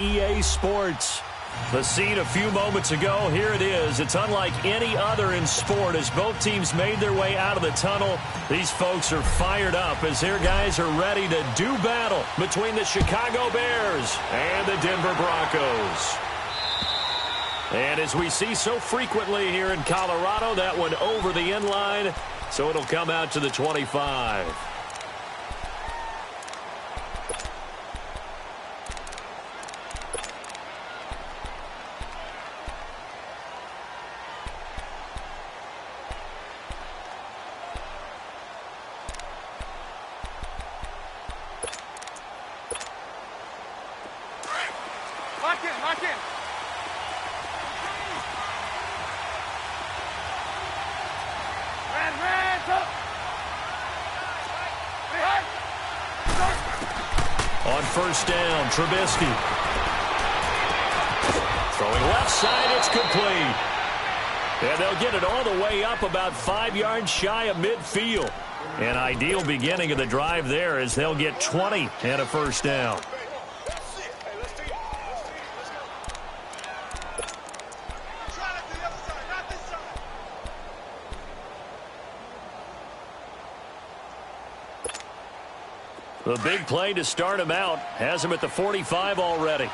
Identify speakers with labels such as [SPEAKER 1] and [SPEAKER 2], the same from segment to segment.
[SPEAKER 1] EA Sports. The scene a few moments ago, here it is. It's unlike any other in sport as both teams made their way out of the tunnel. These folks are fired up as their guys are ready to do battle between the Chicago Bears and the Denver Broncos. And as we see so frequently here in Colorado, that one over the end line, so it'll come out to the 25.
[SPEAKER 2] On first down, Trubisky. Throwing left side, it's complete. And they'll get it all the way up about 5 yards shy of midfield. An ideal beginning of the drive there as they'll get 20 and a first down. The big play to start him out has him at the 45 already.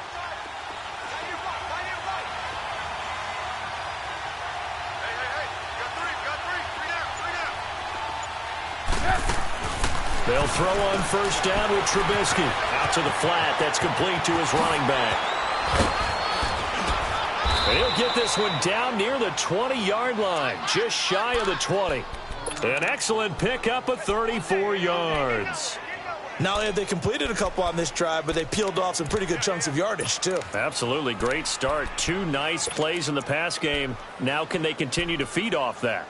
[SPEAKER 2] They'll throw on first down with Trubisky. Out to the flat. That's complete to his running back. And he'll get this one down near the 20-yard line, just shy of the 20. An excellent pickup of 34 yards.
[SPEAKER 3] Not only have they completed a couple on this drive, but they peeled off some pretty good chunks of yardage, too.
[SPEAKER 2] Absolutely great start. 2 nice plays in the pass game. Now can they continue to feed off that?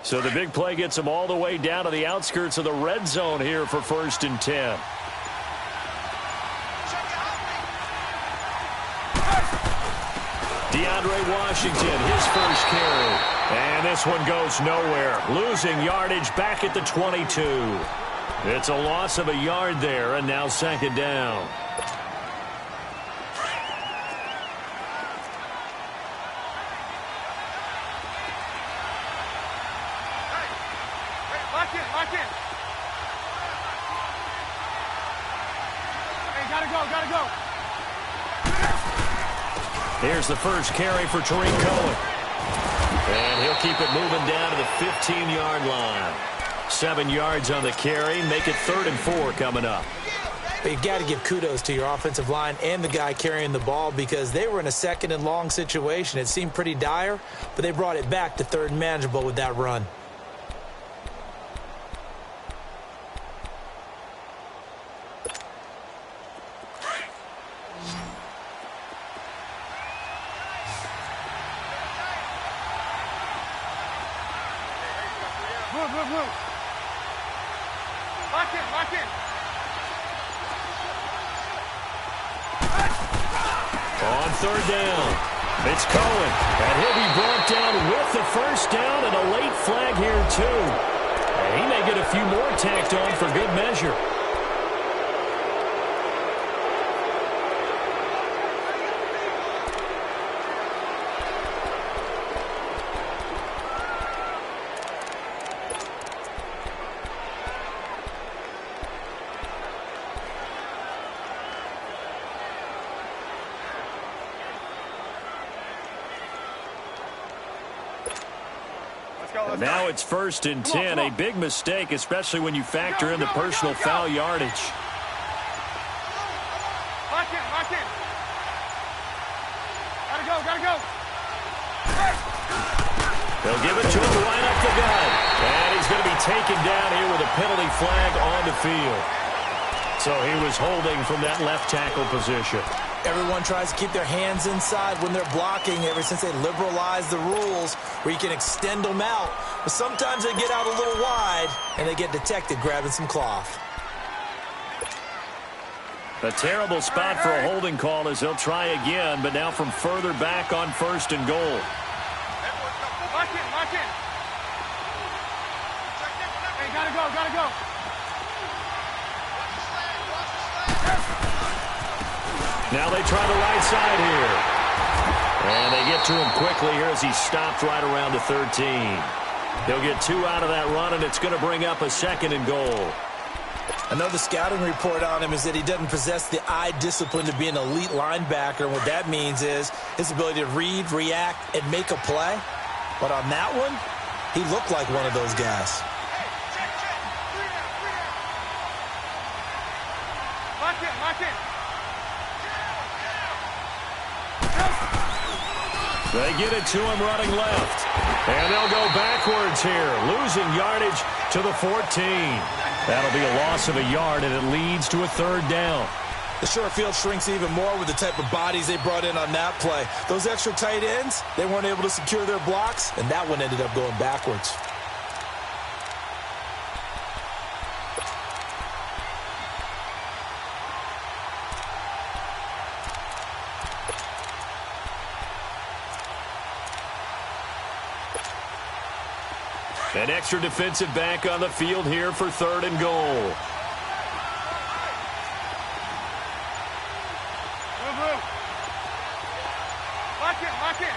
[SPEAKER 2] So the big play gets them all the way down to the outskirts of the red zone here for 1st and 10. Washington, his first carry. And this one goes nowhere. Losing yardage back at the 22. It's a loss of a yard there, and now 2nd down.
[SPEAKER 4] Lock in. Hey, gotta go.
[SPEAKER 2] Here's the first carry for Tariq Cohen. And he'll keep it moving down to the 15-yard line. 7 yards on the carry. Make it 3rd and 4 coming up.
[SPEAKER 3] But you've got to give kudos to your offensive line and the guy carrying the ball because they were in a 2nd and long situation. It seemed pretty dire, but they brought it back to 3rd and manageable with that run.
[SPEAKER 4] Lock in.
[SPEAKER 2] On 3rd down, it's Cohen. And he'll be brought down with the first down and a late flag here, too. And he may get a few more tacked on for good measure. Now it's 1st and 10, a big mistake, especially when you factor in the personal foul yardage.
[SPEAKER 4] Lock in. Gotta go.
[SPEAKER 2] They'll give it to him right up the gut. And he's going to be taken down here with a penalty flag on the field. So he was holding from that left tackle position.
[SPEAKER 3] Everyone tries to keep their hands inside when they're blocking ever since they liberalized the rules where you can extend them out. But sometimes they get out a little wide and they get detected grabbing some cloth.
[SPEAKER 1] A terrible spot for a holding call as they'll try again, but now from further back on 1st and goal.
[SPEAKER 4] Lock in, lock in. Hey, gotta go, gotta go.
[SPEAKER 1] Now they try the right side here. And they get to him quickly here as he stopped right around the 13. He'll get 2 out of that run, and it's going to bring up a 2nd and goal.
[SPEAKER 3] I know the scouting report on him is that he doesn't possess the eye discipline to be an elite linebacker. And what that means is his ability to read, react, and make a play. But on that one, he looked like one of those guys.
[SPEAKER 4] Lock in, lock in.
[SPEAKER 1] They get it to him running left. And they'll go backwards here, losing yardage to the 14. That'll be a loss of a yard, and it leads to a 3rd down.
[SPEAKER 3] The short field shrinks even more with the type of bodies they brought in on that play. Those extra tight ends, they weren't able to secure their blocks, and that one ended up going backwards.
[SPEAKER 1] An extra defensive back on the field here for 3rd and goal.
[SPEAKER 4] Move. Lock in, lock in.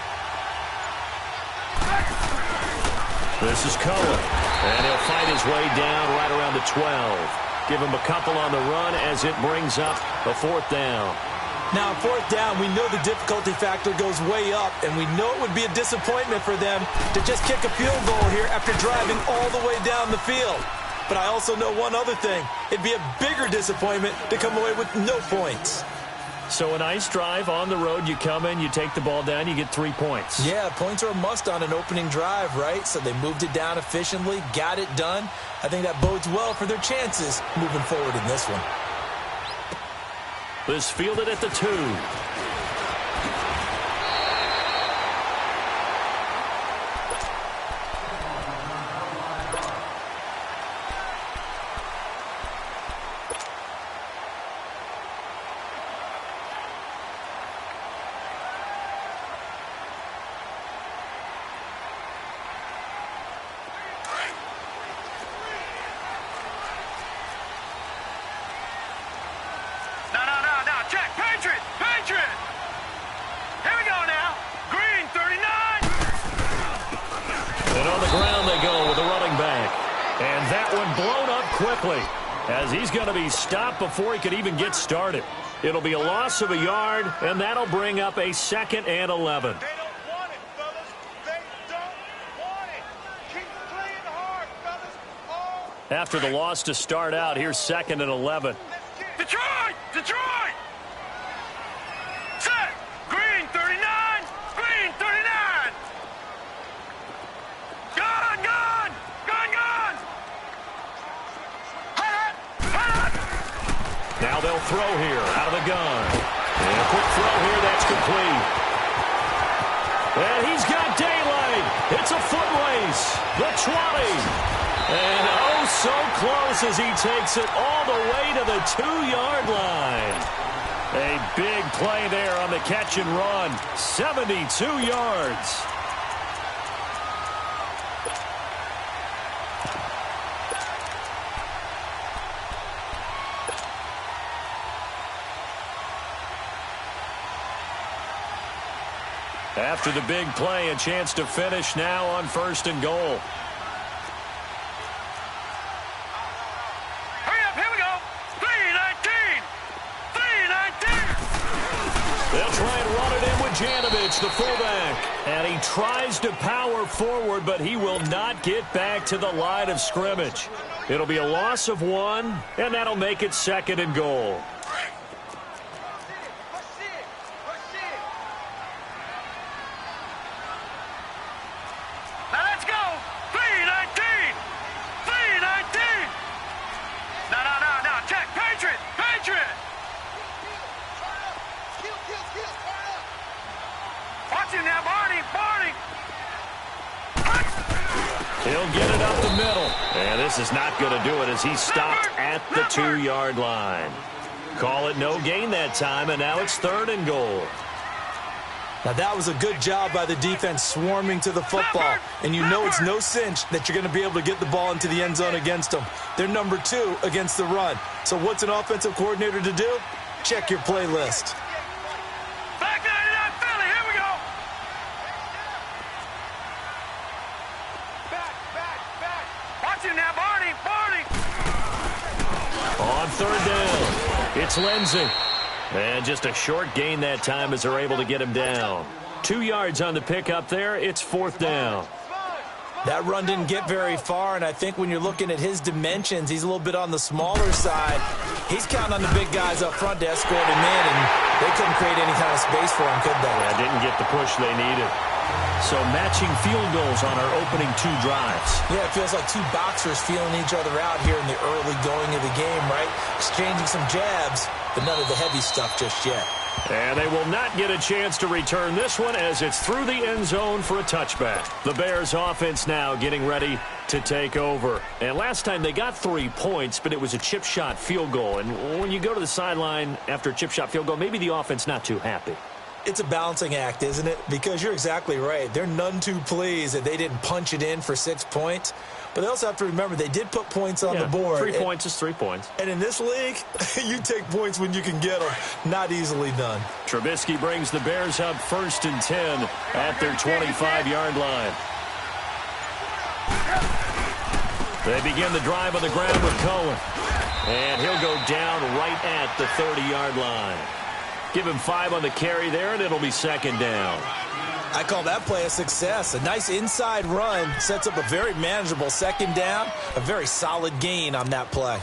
[SPEAKER 1] This is Cohen. And he'll fight his way down right around the 12. Give him a couple on the run as it brings up a 4th down.
[SPEAKER 3] Now, 4th down, we know the difficulty factor goes way up, and we know it would be a disappointment for them to just kick a field goal here after driving all the way down the field. But I also know one other thing. It'd be a bigger disappointment to come away with no points.
[SPEAKER 1] So a nice drive on the road. You come in, you take the ball down, you get 3 points.
[SPEAKER 3] Yeah, points are a must on an opening drive, right? So they moved it down efficiently, got it done. I think that bodes well for their chances moving forward in this one.
[SPEAKER 1] This fielded at the 2. As he's going to be stopped before he could even get started. It'll be a loss of a yard, and that'll bring up a 2nd and 11.
[SPEAKER 4] They don't want it, fellas. They don't want it. Keep playing hard, fellas.
[SPEAKER 1] After the loss to start out, here's 2nd and 11.
[SPEAKER 4] Detroit! Detroit! Set! Green 39! Green 39! Gun! Gun! Gun! Gun!
[SPEAKER 1] Now they'll throw here out of the gun. And a quick throw here, that's complete. And he's got daylight. It's a foot race. The 20. And oh, so close as he takes it all the way to the 2-yard line. A big play there on the catch and run. 72 yards. After the big play, a chance to finish now on 1st and goal.
[SPEAKER 4] Hurry up, here we go. 319. 319.
[SPEAKER 1] They'll try and run it in with Janovich, the fullback. And he tries to power forward, but he will not get back to the line of scrimmage. It'll be a loss of 1, and that'll make it 2nd and goal. He'll get it up the middle. And this is not going to do it as he stopped at the 2-yard line. Call it no gain that time, and now it's 3rd and goal.
[SPEAKER 3] Now, that was a good job by the defense swarming to the football. And you know it's no cinch that you're going to be able to get the ball into the end zone against them. They're number 2 against the run. So what's an offensive coordinator to do? Check your playlist.
[SPEAKER 4] Back 99 Philly, here we go. Back. Watch it now, Barney.
[SPEAKER 1] On 3rd down, it's Lindsey. And just a short gain that time as they're able to get him down. 2 yards on the pickup there. It's 4th down.
[SPEAKER 3] That run didn't get very far, and I think when you're looking at his dimensions, he's a little bit on the smaller side. He's counting on the big guys up front to escort him in, and they couldn't create any kind of space for him, could they?
[SPEAKER 1] Yeah, didn't get the push they needed. So matching field goals on our opening 2 drives.
[SPEAKER 3] Yeah, it feels like 2 boxers feeling each other out here in the early going of the game, right? Exchanging some jabs, but none of the heavy stuff just yet.
[SPEAKER 1] And they will not get a chance to return this one as it's through the end zone for a touchback. The Bears offense now getting ready to take over. And last time they got 3 points, but it was a chip shot field goal. And when you go to the sideline after a chip shot field goal, maybe the offense not too happy.
[SPEAKER 3] It's a balancing act, isn't it? Because you're exactly right. They're none too pleased that they didn't punch it in for 6 points. But they also have to remember they did put points on the board.
[SPEAKER 1] 3 points is 3 points.
[SPEAKER 3] And in this league, you take points when you can get them. Not easily done.
[SPEAKER 1] Trubisky brings the Bears up 1st and 10 at their 25-yard line. They begin the drive on the ground with Cohen. And he'll go down right at the 30-yard line. Give him 5 on the carry there, and it'll be 2nd down.
[SPEAKER 3] I call that play a success. A nice inside run sets up a very manageable 2nd down. A very solid gain on that play.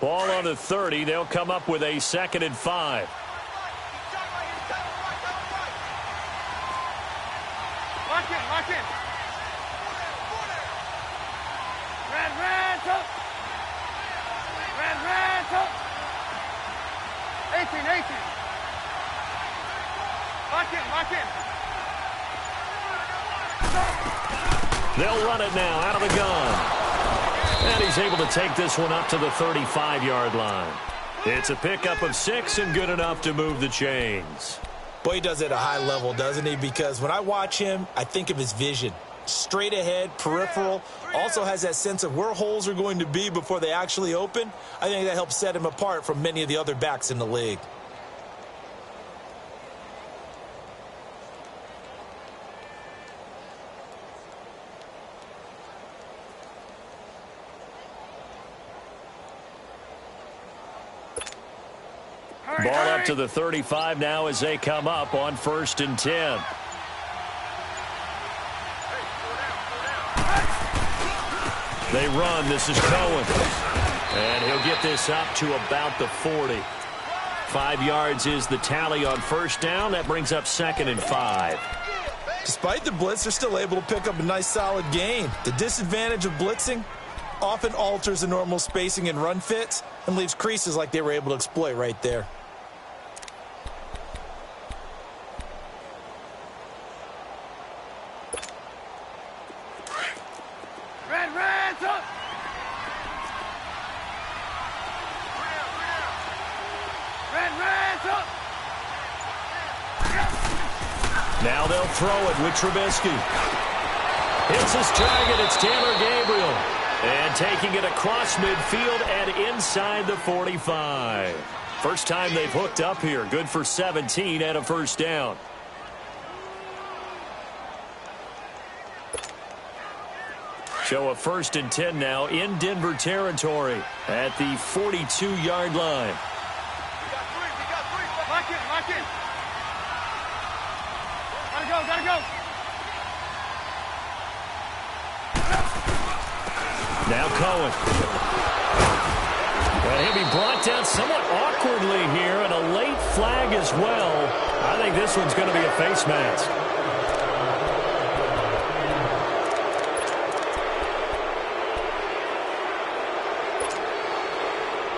[SPEAKER 1] Ball on the 30. They'll come up with a 2nd and 5.
[SPEAKER 4] Lock in. Red, up. 18. Lock in.
[SPEAKER 1] They'll run it now out of the gun. And he's able to take this one up to the 35-yard line. It's a pickup of 6 and good enough to move the chains.
[SPEAKER 3] Boy, he does it at a high level, doesn't he? Because when I watch him, I think of his vision. Straight ahead, peripheral, also has that sense of where holes are going to be before they actually open. I think that helps set him apart from many of the other backs in the league.
[SPEAKER 1] Ball up to the 35 now as they come up on 1st and 10. They run. This is Cohen. And he'll get this up to about the 40. 5 yards is the tally on 1st down. That brings up 2nd and 5.
[SPEAKER 3] Despite the blitz, they're still able to pick up a nice solid gain. The disadvantage of blitzing often alters the normal spacing and run fits and leaves creases like they were able to exploit right there.
[SPEAKER 1] Now they'll throw it with Trubisky. Hits his target. It's Taylor Gabriel. And taking it across midfield and inside the 45. First time they've hooked up here. Good for 17 and a 1st down. So a 1st and 10 now in Denver territory at the 42-yard line.
[SPEAKER 4] We got three. Lock in. Gotta go.
[SPEAKER 1] Now Cohen. And he'll be brought down somewhat awkwardly here, and a late flag as well. I think this one's going to be a face mask.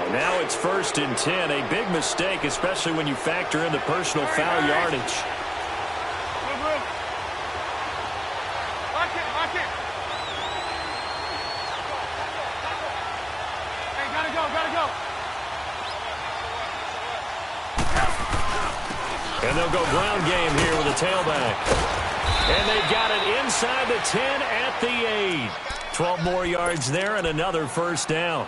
[SPEAKER 1] And now it's 1st and 10. A big mistake, especially when you factor in the personal foul yardage. And they'll go ground game here with a tailback. And they've got it inside the 10 at the 8. 12 more yards there and another first down.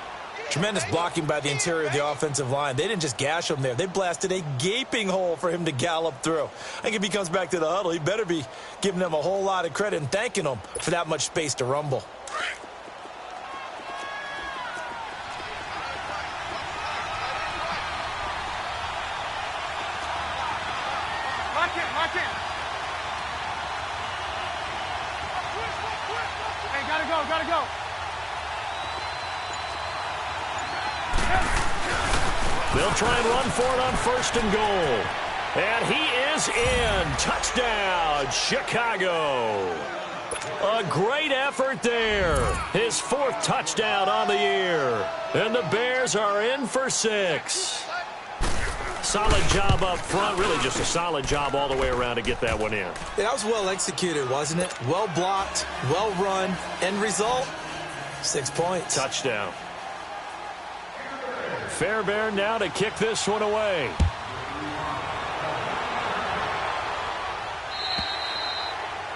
[SPEAKER 3] Tremendous blocking by the interior of the offensive line. They didn't just gash him there. They blasted a gaping hole for him to gallop through. I think if he comes back to the huddle, he better be giving them a whole lot of credit and thanking them for that much space to rumble.
[SPEAKER 4] Lock in. Hey, gotta go.
[SPEAKER 1] They'll try and run for it on first and goal. And he is in. Touchdown, Chicago. A great effort there. His 4th touchdown on the year. And the Bears are in for 6. Solid job up front. Really just a solid job all the way around to get that one in.
[SPEAKER 3] That was well executed, wasn't it? Well blocked, well run. End result, 6 points.
[SPEAKER 1] Touchdown. Fairbairn now to kick this one away.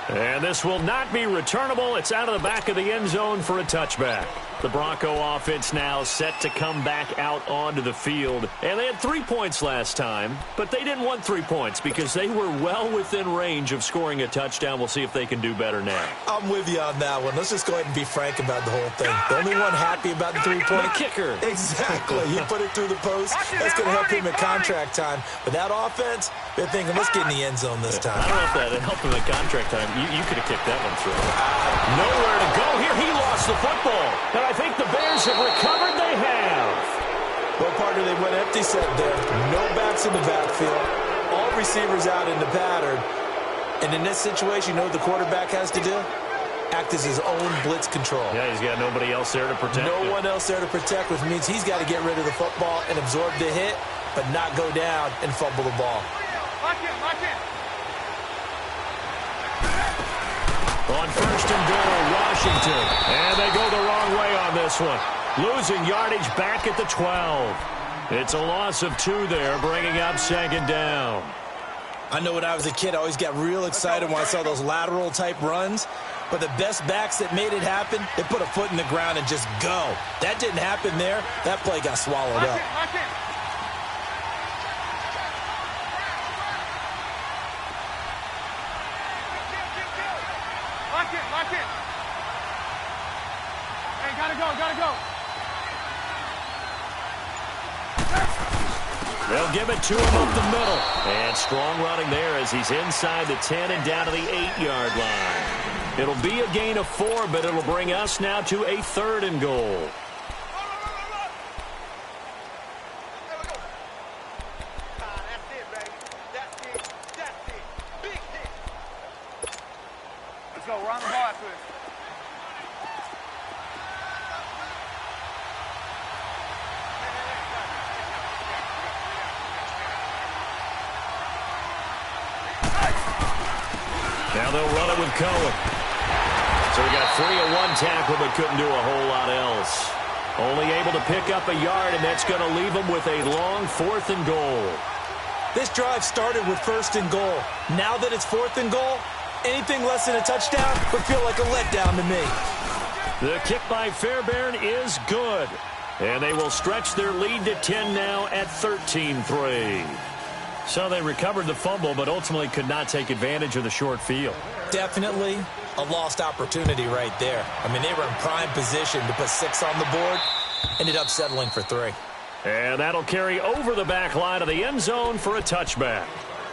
[SPEAKER 1] And this will not be returnable. It's out of the back of the end zone for a touchback. The Bronco offense now set to come back out onto the field. And they had 3 points last time, but they didn't want 3 points because they were well within range of scoring a touchdown. We'll see if they can do better now.
[SPEAKER 3] I'm with you on that one. Let's just go ahead and be frank about the whole thing. The only one happy about the 3-point.
[SPEAKER 1] The kicker.
[SPEAKER 3] Exactly. He put it through the post. That's going to help him at contract time. But that offense, they're thinking, let's get in the end zone this time.
[SPEAKER 1] I don't know if that helped him at contract time. You could have kicked that one through. Nowhere to go here. He lost the football. And I think the Bears have recovered. They have.
[SPEAKER 3] Well, partner, they went empty set there. No backs in the backfield. All receivers out in the pattern. And in this situation, you know what the quarterback has to do? Act as his own blitz control.
[SPEAKER 1] Yeah, he's got nobody else there to protect him.
[SPEAKER 3] No one else there to protect, which means he's got to get rid of the football and absorb the hit, but not go down and fumble the ball.
[SPEAKER 4] Lock in.
[SPEAKER 1] On first and goal, Washington. And they go the wrong way on this one. Losing yardage back at the 12. It's a loss of 2 there, bringing up 2nd down.
[SPEAKER 3] I know when I was a kid, I always got real excited when I saw those lateral-type runs. But the best backs that made it happen, they put a foot in the ground and just go. That didn't happen there. That play got swallowed up.
[SPEAKER 4] Lock in. Hey, gotta go.
[SPEAKER 1] They'll give it to him up the middle. And strong running there as he's inside the 10 and down to the 8-yard line. It'll be a gain of 4, but it'll bring us now to a 3rd and goal.
[SPEAKER 4] Let's go. Run the ball after this.
[SPEAKER 1] Now they'll run it with Cohen. So he got free of 1 tackle, but couldn't do a whole lot else. Only able to pick up a yard, and that's going to leave him with a long 4th and goal.
[SPEAKER 3] This drive started with 1st and goal. Now that it's 4th and goal, anything less than a touchdown would feel like a letdown to me.
[SPEAKER 1] The kick by Fairbairn is good. And they will stretch their lead to 10 now at 13-3. So they recovered the fumble, but ultimately could not take advantage of the short field.
[SPEAKER 3] Definitely a lost opportunity right there. I mean, they were in prime position to put 6 on the board. Ended up settling for 3.
[SPEAKER 1] And that'll carry over the back line of the end zone for a touchback.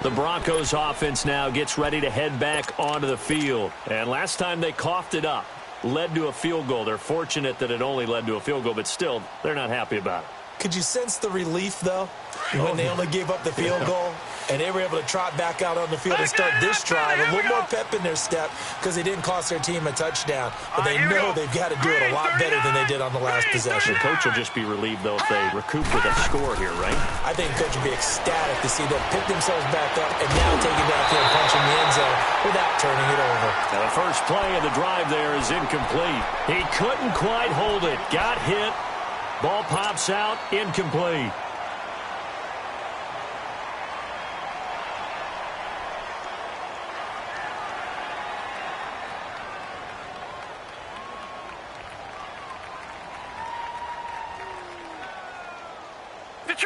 [SPEAKER 1] The Broncos offense now gets ready to head back onto the field. And last time they coughed it up, led to a field goal. They're fortunate that it only led to a field goal, but still, they're not happy about it.
[SPEAKER 3] Could you sense the relief, though, when they only gave up the field goal and they were able to trot back out on the field and start this drive? A little more pep in their step because they didn't cost their team a touchdown. But they know they've got to do it a lot better than they did on the last possession.
[SPEAKER 1] The coach will just be relieved, though, if they recoup with a score here, right?
[SPEAKER 3] I think the coach will be ecstatic to see them pick themselves back up and now take it back there and punch in the end zone without turning it over.
[SPEAKER 1] Now the first play of the drive there is incomplete. He couldn't quite hold it. Got hit. Ball pops out, incomplete.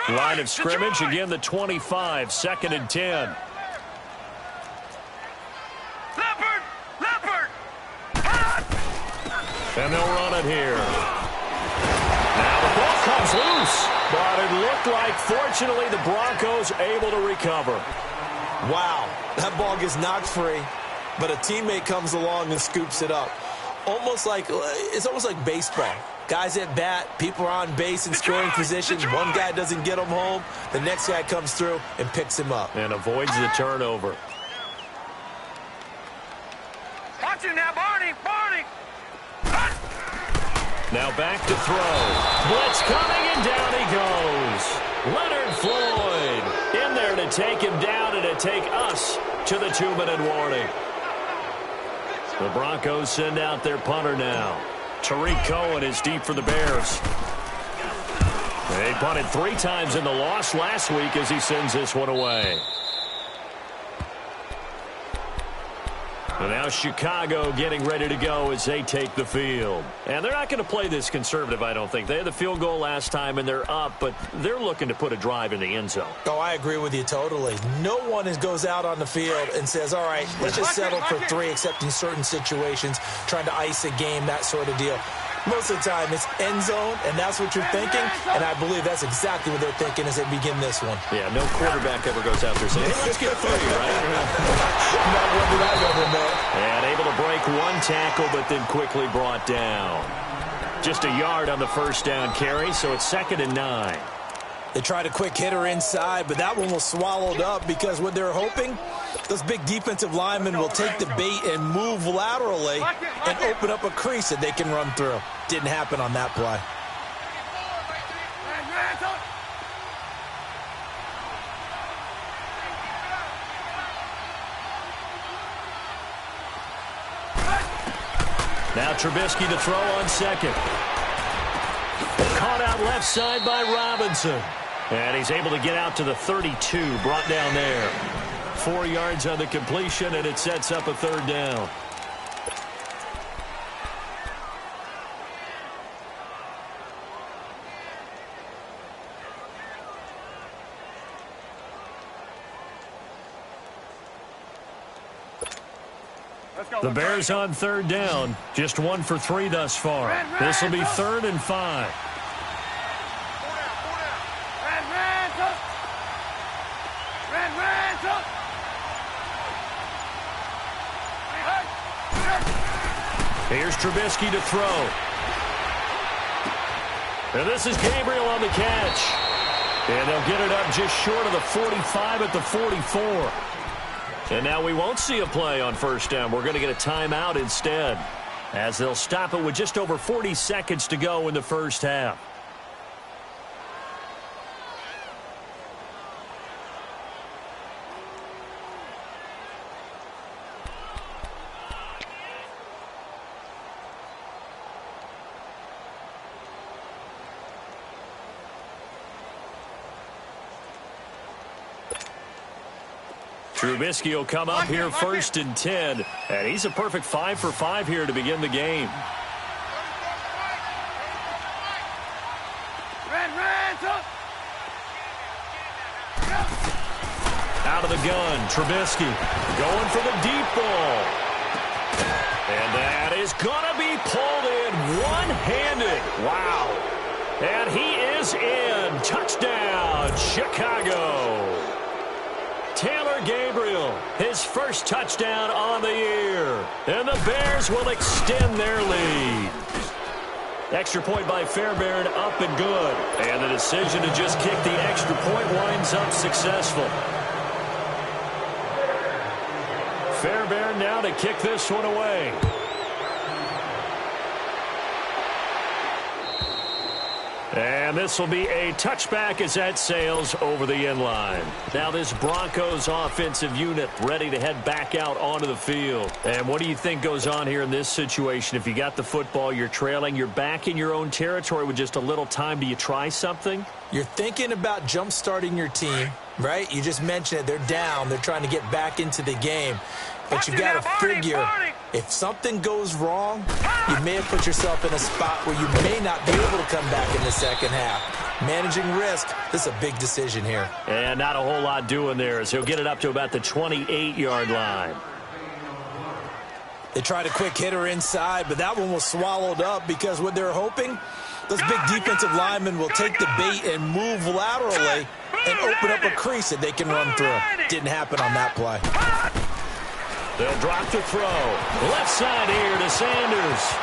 [SPEAKER 1] Line of scrimmage, again the 25, 2nd and 10. And they'll run it here. Now the ball comes loose, but it looked like, fortunately, the Broncos able to recover.
[SPEAKER 3] Wow, that ball gets knocked free, but a teammate comes along and scoops it up. It's almost like baseball. Guys at bat, people are on base in scoring position. One guy doesn't get him home. The next guy comes through and picks him up.
[SPEAKER 1] And avoids the turnover.
[SPEAKER 4] Watch it now, Barney.
[SPEAKER 1] Now back to throw. Blitz coming, and down he goes. Leonard Floyd in there to take him down and to take us to the 2-minute warning. The Broncos send out their punter now. Tariq Cohen is deep for the Bears. They punted 3 times in the loss last week as he sends this one away. And now Chicago getting ready to go as they take the field. And they're not going to play this conservative, I don't think. They had the field goal last time, and they're up, but they're looking to put a drive in the end zone.
[SPEAKER 3] Oh, I agree with you totally. No one goes out on the field and says, all right, let's just settle for 3, except in certain situations, trying to ice a game, that sort of deal. Most of the time, it's end zone, and that's what you're thinking, and I believe that's exactly what they're thinking as they begin this one.
[SPEAKER 1] Yeah, no quarterback ever goes out there saying, hey, let's get 3, right?
[SPEAKER 3] Not one that I've ever met.
[SPEAKER 1] And able to break 1 tackle, but then quickly brought down. Just a yard on the first down carry, so it's 2nd and 9.
[SPEAKER 3] They tried a quick hitter inside, but that one was swallowed up because what they're hoping, those big defensive linemen will take the bait and move laterally and open up a crease that they can run through. Didn't happen on that play.
[SPEAKER 1] Now Trubisky to throw on 2nd. Caught out left side by Robinson. And he's able to get out to the 32, brought down there. 4 yards on the completion, and it sets up a 3rd down. The Bears on 3rd down. Just 1 for 3 thus far. This will be 3rd and 5. Here's Trubisky to throw. And this is Gabriel on the catch. And they'll get it up just short of the 45 at the 44. And now we won't see a play on 1st down. We're going to get a timeout instead, as they'll stop it with just over 40 seconds to go in the 1st half. Trubisky will come up here 1st and 10, and he's a perfect 5 for 5 here to begin the game. Out of the gun, Trubisky going for the deep ball. And that is going to be pulled in one-handed. Wow. And he is in. Touchdown, Chicago. Taylor Gabriel, his first touchdown on the year. And the Bears will extend their lead. Extra point by Fairbairn, up and good. And the decision to just kick the extra point winds up successful. Fairbairn now to kick this one away. And this will be a touchback as that sails over the end line. Now this Broncos offensive unit ready to head back out onto the field. And what do you think goes on here in this situation? If you got the football, you're trailing, you're back in your own territory with just a little time. Do you try something?
[SPEAKER 3] You're thinking about jump-starting your team, right? You just mentioned it. They're down. They're trying to get back into the game. But you've got to figure If something goes wrong, you may have put yourself in a spot where you may not be able to come back in the second half. Managing risk, this is a big decision here.
[SPEAKER 1] And not a whole lot doing there as he'll get it up to about the 28-yard line.
[SPEAKER 3] They tried a quick hitter inside, but that one was swallowed up because what they're hoping, those big defensive linemen will take the bait and move laterally and open up a crease that they can run through. Didn't happen on that play.
[SPEAKER 1] They'll drop the throw. Left side here to Sanders.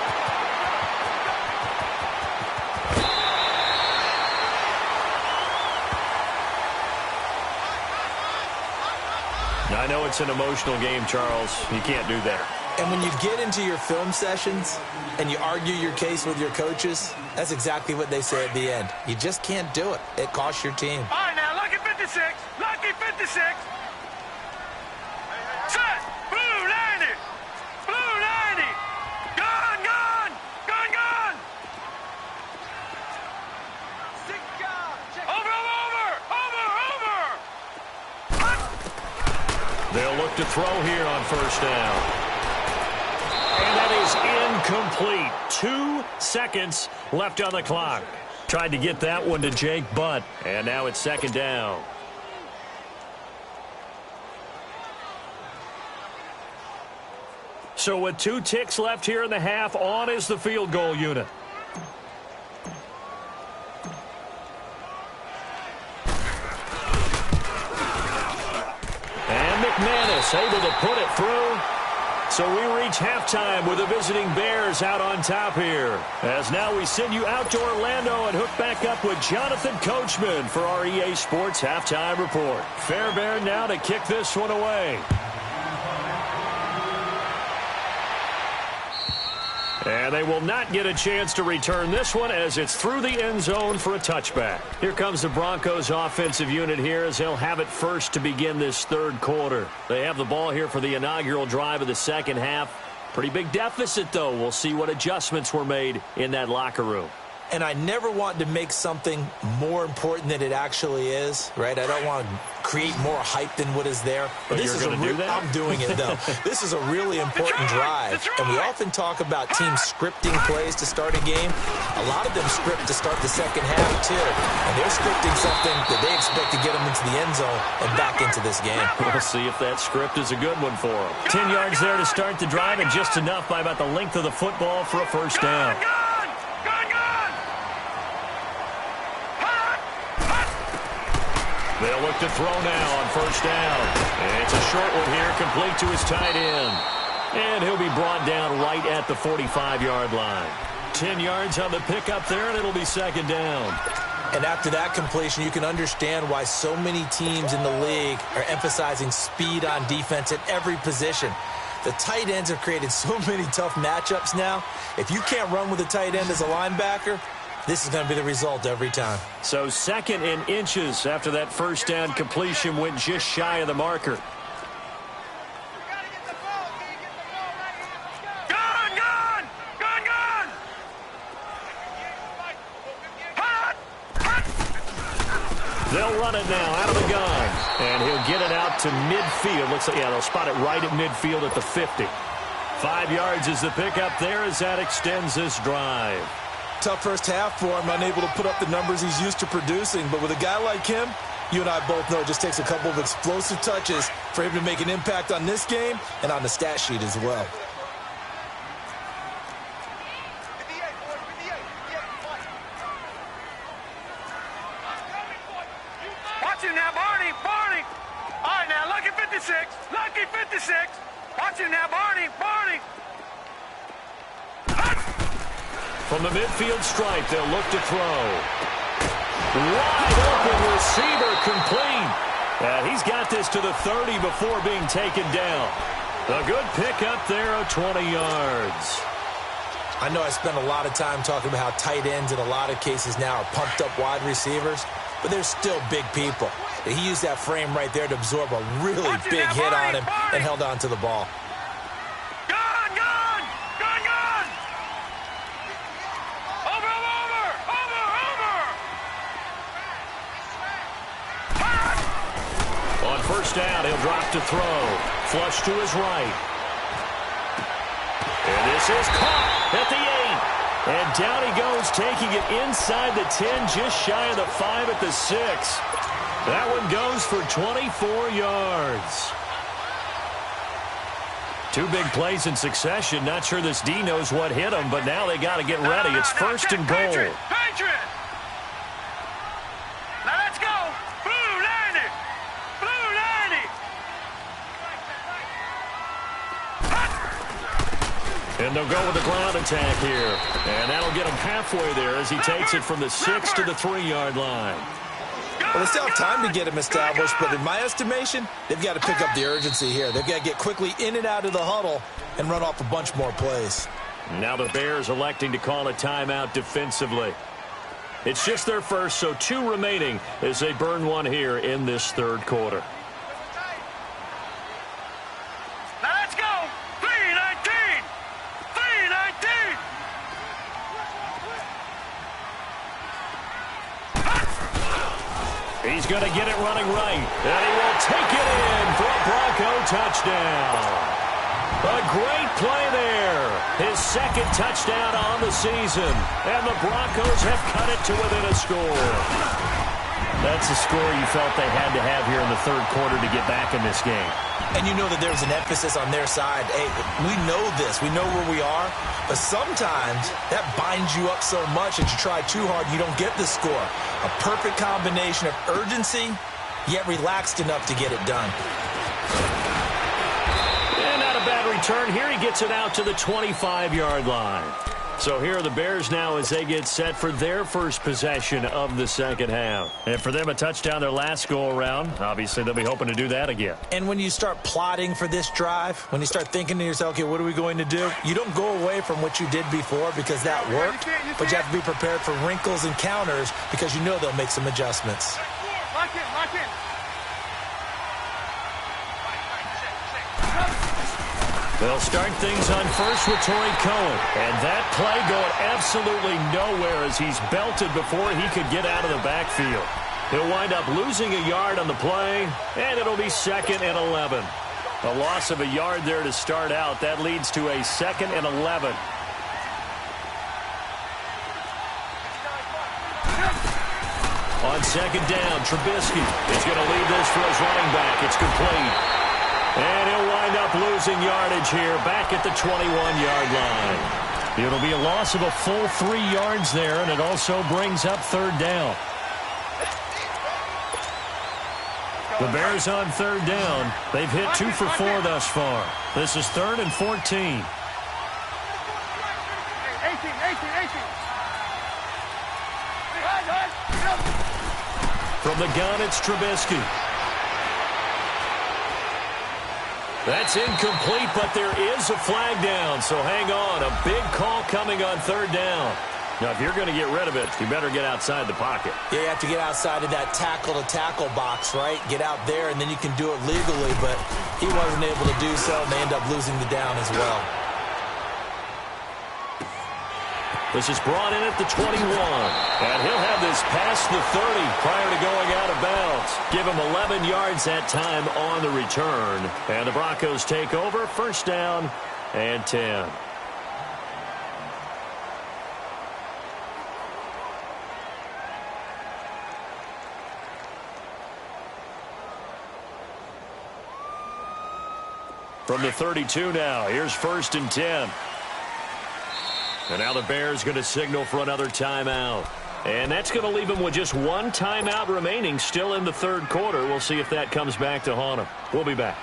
[SPEAKER 1] I know it's an emotional game, Charles. You can't do that.
[SPEAKER 3] And when you get into your film sessions and you argue your case with your coaches, that's exactly what they say at the end. You just can't do it. It costs your team.
[SPEAKER 4] All right, now, lucky 56. Lucky 56. Set. Blue 90. Blue 90. Gone, gone. Gone, gone. Over, over, over, over.
[SPEAKER 1] They'll look to throw here on first down. And that is incomplete. 2 seconds left on the clock. Tried to get that one to Jake Butt. And now it's second down. So with 2 ticks left here in the half, on is the field goal unit. And McManus able to put it through. So we reach halftime with the visiting Bears out on top here. As now we send you out to Orlando and hook back up with Jonathan Coachman for our EA Sports Halftime Report. Fairbairn now to kick this one away. And they will not get a chance to return this one as it's through the end zone for a touchback. Here comes the Broncos offensive unit here as they'll have it first to begin this third quarter. They have the ball here for the inaugural drive of the second half. Pretty big deficit, though. We'll see what adjustments were made in that locker room.
[SPEAKER 3] And I never want to make something more important than it actually is, right? I don't want to create more hype than what is there.
[SPEAKER 1] But this is going to do that?
[SPEAKER 3] I'm doing it, though. This is a really important drive. And we often talk about teams scripting plays to start a game. A lot of them script to start the second half, too. And they're scripting something that they expect to get them into the end zone and back into this game.
[SPEAKER 1] We'll see if that script is a good one for them. 10 yards there to start the drive and just enough by about the length of the football for a first down. They'll look to throw now on first down. And it's a short one here, complete to his tight end. And he'll be brought down right at the 45-yard line. 10 yards on the pickup there, and it'll be second down.
[SPEAKER 3] And after that completion, you can understand why so many teams in the league are emphasizing speed on defense at every position. The tight ends have created so many tough matchups now. If you can't run with a tight end as a linebacker, this is going to be the result every time.
[SPEAKER 1] So second in inches after that first down completion went just shy of the marker. They'll run it now out of the gun. And he'll get it out to midfield. Looks like, yeah, they'll spot it right at midfield at the 50. 5 yards is the pickup there as that extends this drive.
[SPEAKER 3] Tough first half for him, unable to put up the numbers he's used to producing. But with a guy like him, you and I both know it just takes a couple of explosive touches for him to make an impact on this game and on the stat sheet as well.
[SPEAKER 4] Watch him now, Barney, Barney. All right, now, lucky 56, lucky 56. Watch him now, Barney, Barney.
[SPEAKER 1] From the midfield stripe, they'll look to throw. Wide open receiver complete. He's got this to the 30 before being taken down. A good pickup there of 20 yards.
[SPEAKER 3] I know I spent a lot of time talking about how tight ends in a lot of cases now are pumped up wide receivers, but they're still big people. He used that frame right there to absorb a really big hit on him and held on to the ball.
[SPEAKER 1] First down, he'll drop to throw. Flush to his right.
[SPEAKER 2] And this is caught at the 8. And down he goes, taking it inside the 10, just shy of the 5 at the 6. That one goes for 24 yards. Two big plays in succession. Not sure this D knows what hit him, but now they got to get ready. It's first and goal.
[SPEAKER 4] Patriot! Now let's go! Blue 90! Blue 90!
[SPEAKER 2] And they'll go with the ground attack here. And that'll get him halfway there as he takes it from the 6 to the 3-yard line.
[SPEAKER 3] Well, they still have time to get him established, but in my estimation, they've got to pick up the urgency here. They've got to get quickly in and out of the huddle and run off a bunch more plays.
[SPEAKER 2] Now the Bears electing to call a timeout defensively. It's just their first, so 2 remaining as they burn one here in this third quarter.
[SPEAKER 4] Now let's go! 319! 319!
[SPEAKER 2] He's going to get it running right, and he will take it in for a Bronco touchdown. A great play there. His second touchdown on the season, and the Broncos have cut it to within a score. That's the score you felt they had to have here in the third quarter to get back in this game.
[SPEAKER 3] And you know that there's an emphasis on their side. Hey, we know this. We know where we are. But sometimes that binds you up so much that you try too hard, you don't get the score. A perfect combination of urgency, yet relaxed enough to get it done.
[SPEAKER 2] And not a bad return. Here he gets it out to the 25-yard line. So here are the Bears now as they get set for their first possession of the second half. And for them, a touchdown their last go-around. Obviously, they'll be hoping to do that again.
[SPEAKER 3] And when you start plotting for this drive, when you start thinking to yourself, okay, what are we going to do? You don't go away from what you did before because that worked, but you have to be prepared for wrinkles and counters because you know they'll make some adjustments.
[SPEAKER 4] Lock in, lock in.
[SPEAKER 2] They'll start things on first with Torrey Cohen. And that play going absolutely nowhere as he's belted before he could get out of the backfield. He'll wind up losing a yard on the play, and it'll be 2nd and 11. A loss of a yard there to start out. That leads to a 2nd and 11. On second down, Trubisky is going to lead this for his running back. It's complete. And he'll wind up losing yardage here back at the 21-yard line. It'll be a loss of a full 3 yards there, and it also brings up third down. The Bears on third down. They've hit 2 for 4 thus far. This is 3rd and 14.
[SPEAKER 4] 18.
[SPEAKER 2] From the gun, it's Trubisky. That's incomplete, but there is a flag down, so hang on. A big call coming on third down. Now, if you're going to get rid of it, you better get outside the pocket.
[SPEAKER 3] Yeah, you have to get outside of that tackle-to-tackle box, right? Get out there, and then you can do it legally, but he wasn't able to do so, and they end up losing the down as well.
[SPEAKER 2] This is brought in at the 21, and he'll have this past the 30 prior to going out of bounds. Give him 11 yards that time on the return, and the Broncos take over, first down and 10. From the 32 now, here's 1st and 10. And now the Bears going to signal for another timeout. And that's going to leave them with just 1 timeout remaining still in the third quarter. We'll see if that comes back to haunt them. We'll be back.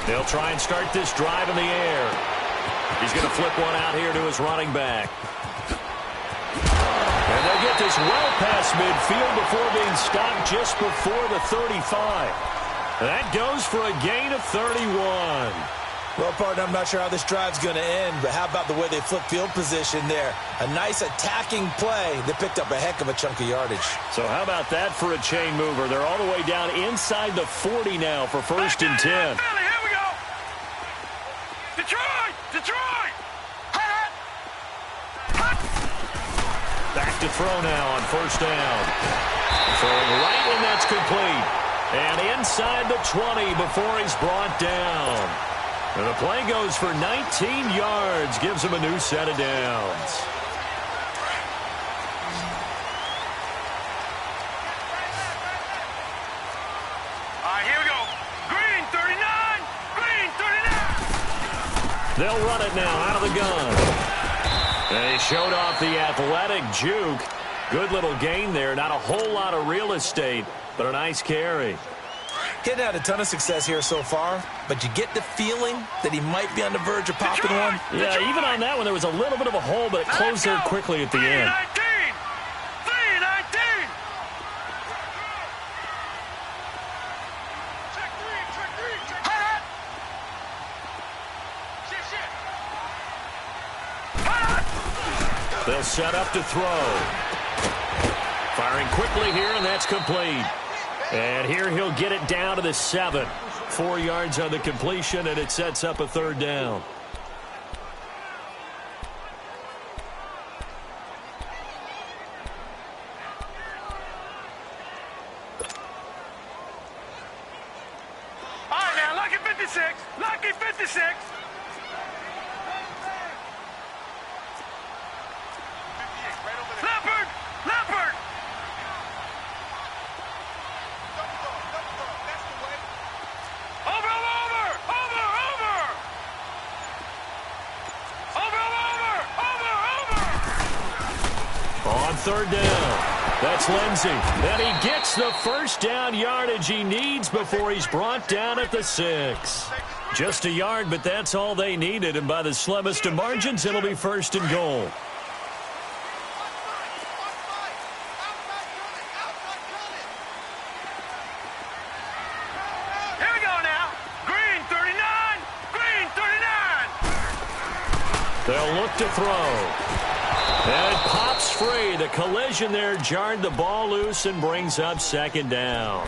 [SPEAKER 2] They'll try and start this drive in the air. He's going to flip one out here to his running back. And they'll get this well past midfield before being stopped just before the 35. That goes for a gain of 31.
[SPEAKER 3] Well, partner, I'm not sure how this drive's going to end, but how about the way they flip field position there? A nice attacking play that picked up a heck of a chunk of yardage.
[SPEAKER 1] So how about that for a chain mover? They're all the way down inside the 40 now for 1st and 10.
[SPEAKER 4] Here we go. Detroit! Detroit!
[SPEAKER 1] Back to throw now on 1st down. Throwing right, and that's complete. And inside the 20 before he's brought down. And the play goes for 19 yards, gives him a new set of downs.
[SPEAKER 4] All right, here we go. Green 39. Green 39.
[SPEAKER 1] They'll run it now out of the gun. And he showed off the athletic juke. Good little gain there. Not a whole lot of real estate, but a nice carry.
[SPEAKER 3] Getting had a ton of success here so far, but you get the feeling that he might be on the verge of popping one.
[SPEAKER 1] Yeah, even on that one, there was a little bit of a hole, but it closed there quickly at the end.
[SPEAKER 4] 319.
[SPEAKER 1] They'll set up to throw. Firing quickly here, and that's complete. And here he'll get it down to the 7. 4 yards on the completion, and it sets up a 3rd down.
[SPEAKER 4] All right, now, lucky 56. Lucky 56. Leopard! Leopard! Over!
[SPEAKER 1] On 3rd down. That's Lindsey. And he gets the 1st down yardage he needs before he's brought down at the 6. Just a yard, but that's all they needed. And by the slimmest of margins, it'll be 1st and goal.
[SPEAKER 4] Here we go now. Green 39. Green 39.
[SPEAKER 1] They'll look to throw. And it pops free. The collision there jarred the ball loose and brings up 2nd down.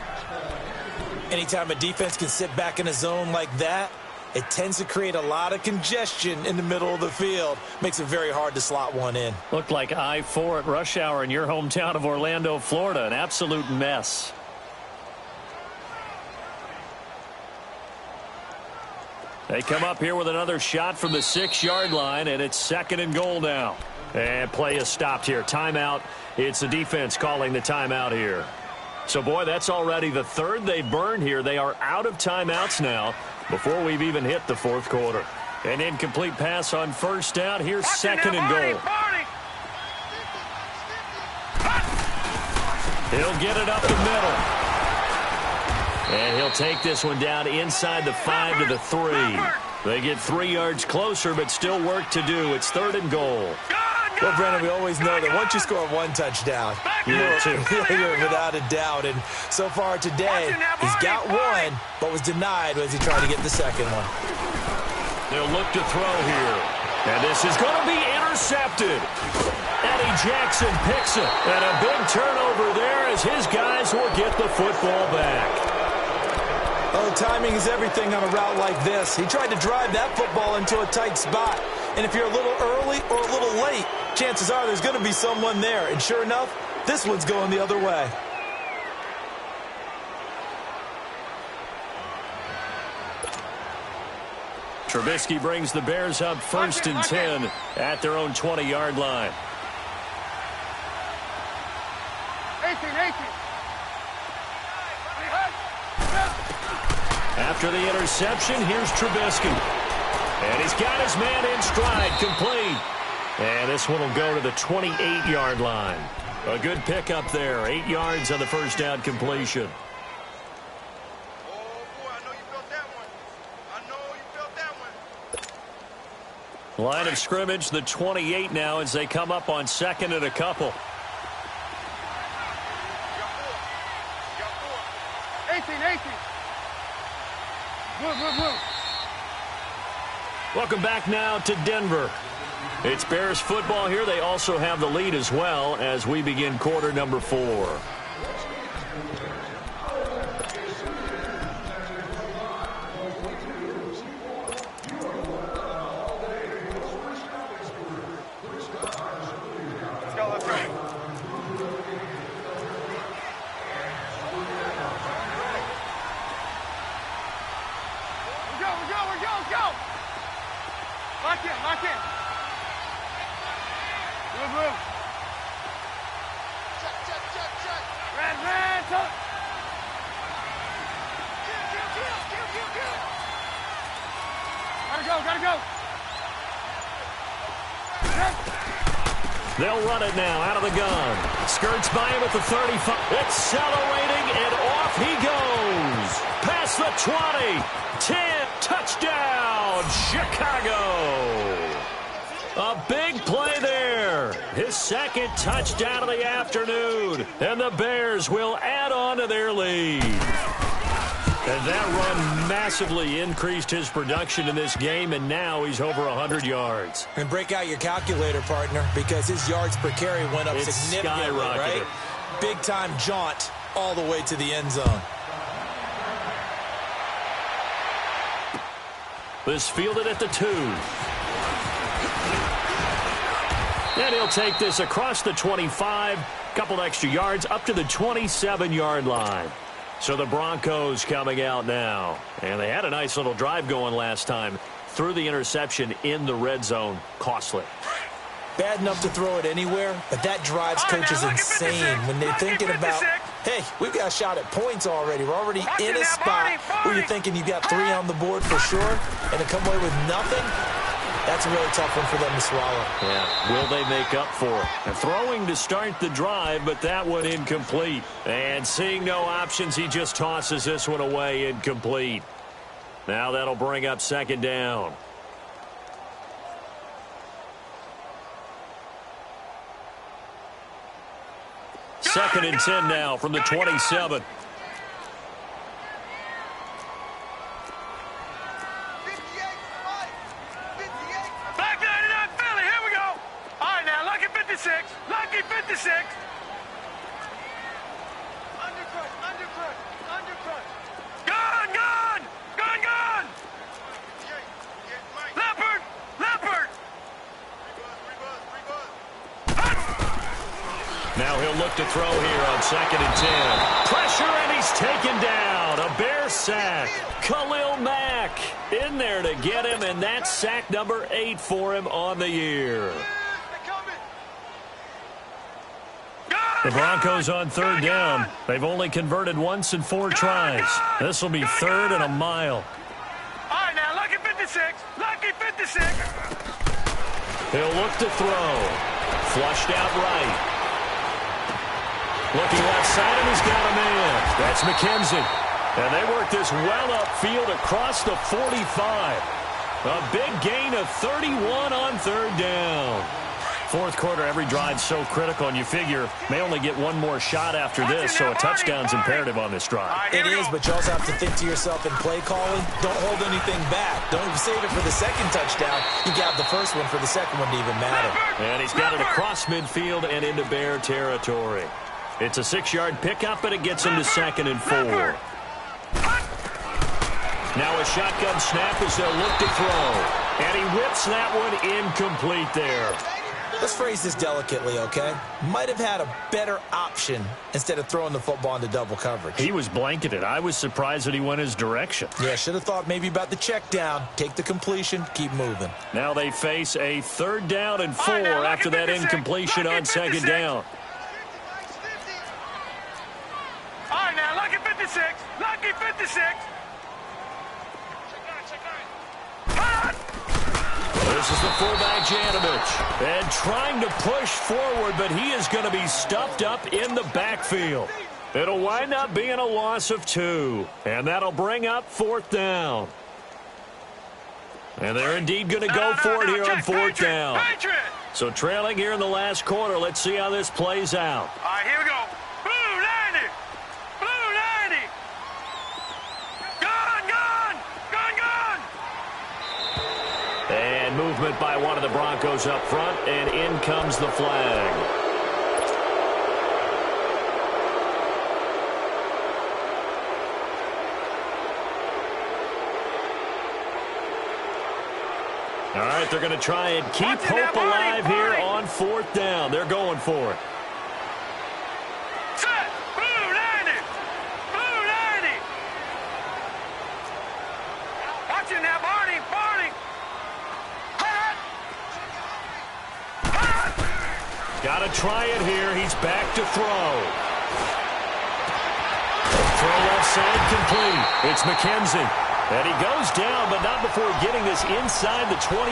[SPEAKER 3] Anytime a defense can sit back in a zone like that, it tends to create a lot of congestion in the middle of the field. Makes it very hard to slot one in.
[SPEAKER 1] Looked like I-4 at rush hour in your hometown of Orlando, Florida. An absolute mess. They come up here with another shot from the 6-yard line, and it's 2nd and goal now. And play is stopped here. Timeout. It's the defense calling the timeout here. So, boy, that's already the 3rd they've burned here. They are out of timeouts now before we've even hit the 4th quarter. An incomplete pass on 1st down. Here's 2nd and goal. He'll get it up the middle. And he'll take this one down inside the 5 to the 3. They get 3 yards closer, but still work to do. It's 3rd and goal.
[SPEAKER 3] Well, Brandon, we always know that once you score 1 touchdown, you're without a doubt. And so far today, he's got 1, but was denied as he tried to get the 2nd one.
[SPEAKER 1] They'll look to throw here. And this is going to be intercepted. Eddie Jackson picks it. And a big turnover there as his guys will get the football back.
[SPEAKER 3] Oh, timing is everything on a route like this. He tried to drive that football into a tight spot. And if you're a little early or a little late, chances are there's going to be someone there. And sure enough, this one's going the other way.
[SPEAKER 1] Trubisky brings the Bears up 1st and 10 at their own 20-yard line.
[SPEAKER 4] 18.
[SPEAKER 1] After the interception, here's Trubisky. And he's got his man in stride, complete. And this one will go to the 28-yard line. A good pickup there, 8 yards on the 1st down completion. Line of scrimmage, the 28 now as they come up on 2nd and a couple.
[SPEAKER 4] 18. Move.
[SPEAKER 1] Welcome back now to Denver. It's Bears football here. They also have the lead as well as we begin quarter number 4. They'll run it now out of the gun. Skirts by him at the 35. Accelerating, and off he goes. Past the 20. 10. Touchdown, Chicago. A big play there. His second touchdown of the afternoon. And the Bears will add on to their lead. And that run massively increased his production in this game, and now he's over 100 yards.
[SPEAKER 3] And break out your calculator, partner, because his yards per carry went up significantly, right? Big-time jaunt all the way to the end zone.
[SPEAKER 1] This fielded at the 2. And he'll take this across the 25, couple extra yards, up to the 27-yard line. So the Broncos coming out now. And they had a nice little drive going last time. Threw the interception in the red zone. Costly.
[SPEAKER 3] Bad enough to throw it anywhere, but that drives coaches insane when they're thinking about, hey, we've got a shot at points already. We're already in a spot where you're thinking you got 3 on the board for sure, and to come away with nothing, that's a really tough one for them to swallow.
[SPEAKER 1] Yeah, will they make up for it? And throwing to start the drive, but that one incomplete. And seeing no options, he just tosses this one away, incomplete. Now that'll bring up second down. Second and 10 now from the 27.
[SPEAKER 4] Lucky 56. Undercut. Gun. Leopard.
[SPEAKER 1] Now he'll look to throw here on second and 10. Pressure, and he's taken down. A Bear sack. Khalil Mack in there to get him, and that's sack number 8 for him on the year. The Broncos on third down. They've only converted once in 4 tries. This will be third and a mile.
[SPEAKER 4] All right, now, lucky 56.
[SPEAKER 1] He'll look to throw. Flushed out right. Looking left side, and he's got a man. That's McKenzie. And they work this well upfield across the 45. A big gain of 31 on third down. Fourth quarter, every drive's so critical, and you figure may only get one more shot after this, so a touchdown's imperative on this drive.
[SPEAKER 3] It is, but you also have to think to yourself in play calling, don't hold anything back. Don't save it for the second touchdown. You got the first one for the second one to even matter.
[SPEAKER 1] And he's got it across midfield and into Bear territory. It's a 6-yard pickup, and it gets him to second and 4. Now a shotgun snap as they'll look to throw. And he whips that one incomplete there.
[SPEAKER 3] Let's phrase this delicately, okay? Might have had a better option instead of throwing the football into double coverage.
[SPEAKER 1] He was blanketed. I was surprised that he went his direction.
[SPEAKER 3] Yeah, should have thought maybe about the check down. Take the completion, keep moving.
[SPEAKER 1] Now they face a third down and 4 after that incompletion on second down.
[SPEAKER 4] All right, now, lucky 56.
[SPEAKER 1] This is the fullback, Janovich. And trying to push forward, but he is going to be stuffed up in the backfield. It'll wind up being a loss of 2. And that'll bring up fourth down. And they're indeed going to go for it here on fourth down. So trailing here in the last quarter. Let's see how this plays out.
[SPEAKER 4] All right, here we go. Blue 90. Gun.
[SPEAKER 1] And movement by one of the Broncos up front, and in comes the flag. All right, they're going to try and keep hope alive here on 4th down. They're going for it.
[SPEAKER 4] Set. Blue 90. Blue 90. Watching now, Barney. Barney. Hot. Hot.
[SPEAKER 1] Got to try it here. He's back to throw. Throw left side complete. It's McKenzie. And he goes down, but not before getting this inside the 25.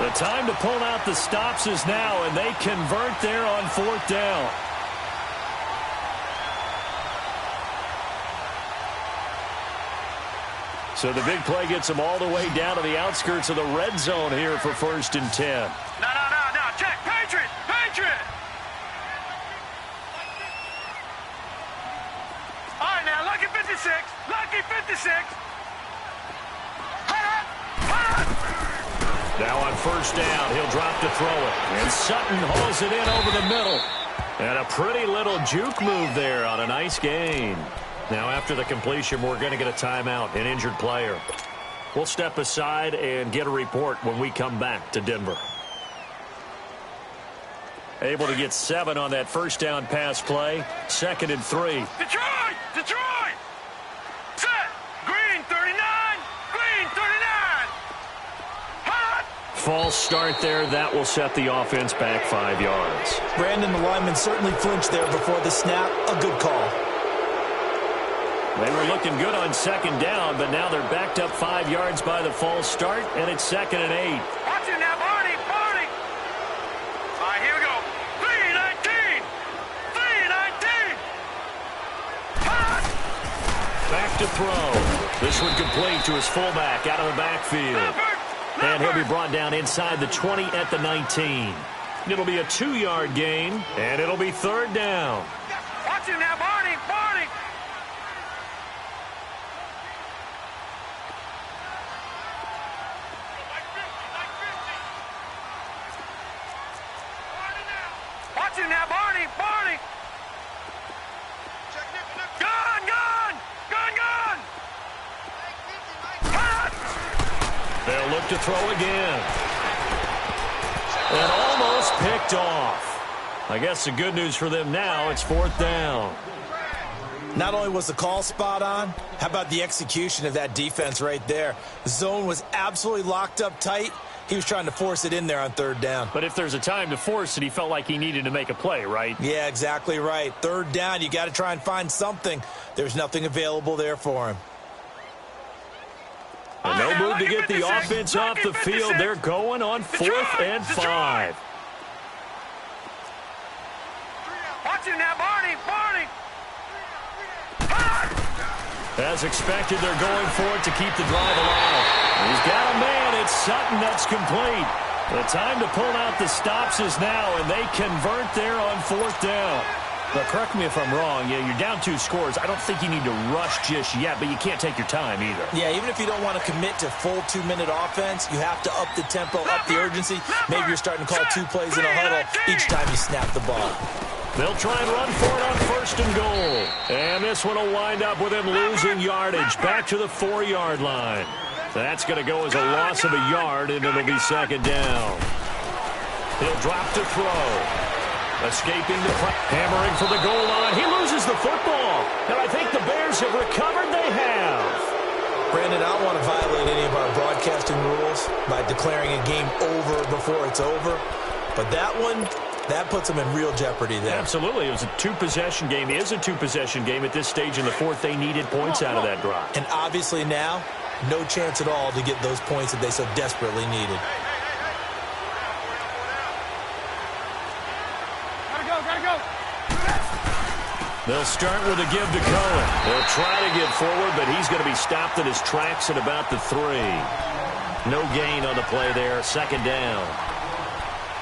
[SPEAKER 1] The time to pull out the stops is now, and they convert there on 4th down. So the big play gets them all the way down to the outskirts of the red zone here for 1st and 10.
[SPEAKER 4] No. Check. Patriot. Patriot. All right, now, Lucky 56. Lucky 56.
[SPEAKER 1] Now on 1st down, he'll drop to throw it. And Sutton hauls it in over the middle. And a pretty little juke move there on a nice gain. Now after the completion, we're going to get a timeout, an injured player. We'll step aside and get a report when we come back to Denver. Able to get 7 on that 1st down pass play. 2nd and 3.
[SPEAKER 4] Detroit! Detroit! Set! Green 39! Green 39! Hot!
[SPEAKER 1] False start there. That will set the offense back 5 yards.
[SPEAKER 3] Brandon, the lineman certainly flinched there before the snap. A good call.
[SPEAKER 1] They were looking good on 2nd down, but now they're backed up 5 yards by the false start, and it's 2nd and 8.
[SPEAKER 4] Watch it now, Barney! Barney! All right, here we go. 3-19! 3-19! Hot!
[SPEAKER 1] Back to throw. This one complete to his fullback out of the backfield. And he'll be brought down inside the 20 at the 19. It'll be a 2-yard gain, and it'll be 3rd down.
[SPEAKER 4] Watch it now, Barney! Barney! Watch it now, Barney! Barney! Gun! Gun! Gun! Gun! Hot!
[SPEAKER 1] They'll look to throw again. And almost picked off. I guess the good news for them now, it's 4th down.
[SPEAKER 3] Not only was the call spot on, how about the execution of that defense right there? The zone was absolutely locked up tight. He was trying to force it in there on 3rd down.
[SPEAKER 1] But if there's a time to force it, he felt like he needed to make a play, right?
[SPEAKER 3] Yeah, exactly right. 3rd down, you got to try and find something. There's nothing available there for him.
[SPEAKER 1] And no move to get the offense off the field. They're going on 4th and 5.
[SPEAKER 4] Watch it now, Barney! Barney!
[SPEAKER 1] As expected, they're going for it to keep the drive alive. He's got a man. It's Sutton that's complete. The time to pull out the stops is now, and they convert there on 4th down. But correct me if I'm wrong. Yeah, you're down 2 scores. I don't think you need to rush just yet, but you can't take your time either.
[SPEAKER 3] Yeah, even if you don't want to commit to full 2-minute offense, you have to up the tempo, up the urgency. Maybe you're starting to call 2 plays in a huddle each time you snap the ball.
[SPEAKER 1] They'll try and run for it on 1st and goal. And this one will wind up with him losing yardage back to the 4-yard line. That's going to go as a loss of a yard, and it'll be 2nd down. He'll drop to throw. Escaping the hammering for the goal line. He loses the football. And I think the Bears have recovered. They have.
[SPEAKER 3] Brandon, I don't want to violate any of our broadcasting rules by declaring a game over before it's over. But that one, that puts them in real jeopardy there.
[SPEAKER 1] Absolutely. It was a 2-possession game. It is a 2-possession game at this stage in the 4th. They needed points out of that drive.
[SPEAKER 3] And obviously now, no chance at all to get those points that they so desperately needed.
[SPEAKER 4] Gotta go!
[SPEAKER 1] They'll start with a give to Cohen. They'll try to get forward, but he's going to be stopped in his tracks at about the 3. No gain on the play there. 2nd down.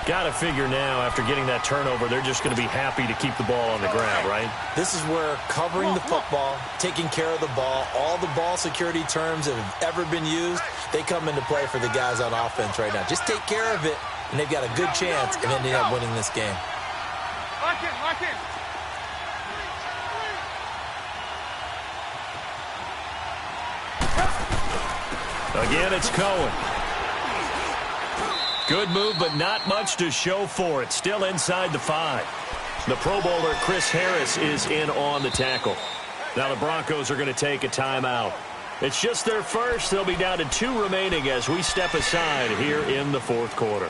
[SPEAKER 1] Got to figure now, after getting that turnover, they're just going to be happy to keep the ball on the ground, right?
[SPEAKER 3] This is where covering the football, taking care of the ball, all the ball security terms that have ever been used, they come into play for the guys on offense right now. Just take care of it, and they've got a good chance of ending up winning this game.
[SPEAKER 4] Lock in, lock in.
[SPEAKER 1] Again, it's Cohen. Good move, but not much to show for it. Still inside the 5. The Pro Bowler, Chris Harris, is in on the tackle. Now the Broncos are going to take a timeout. It's just their first. They'll be down to 2 remaining as we step aside here in the fourth quarter.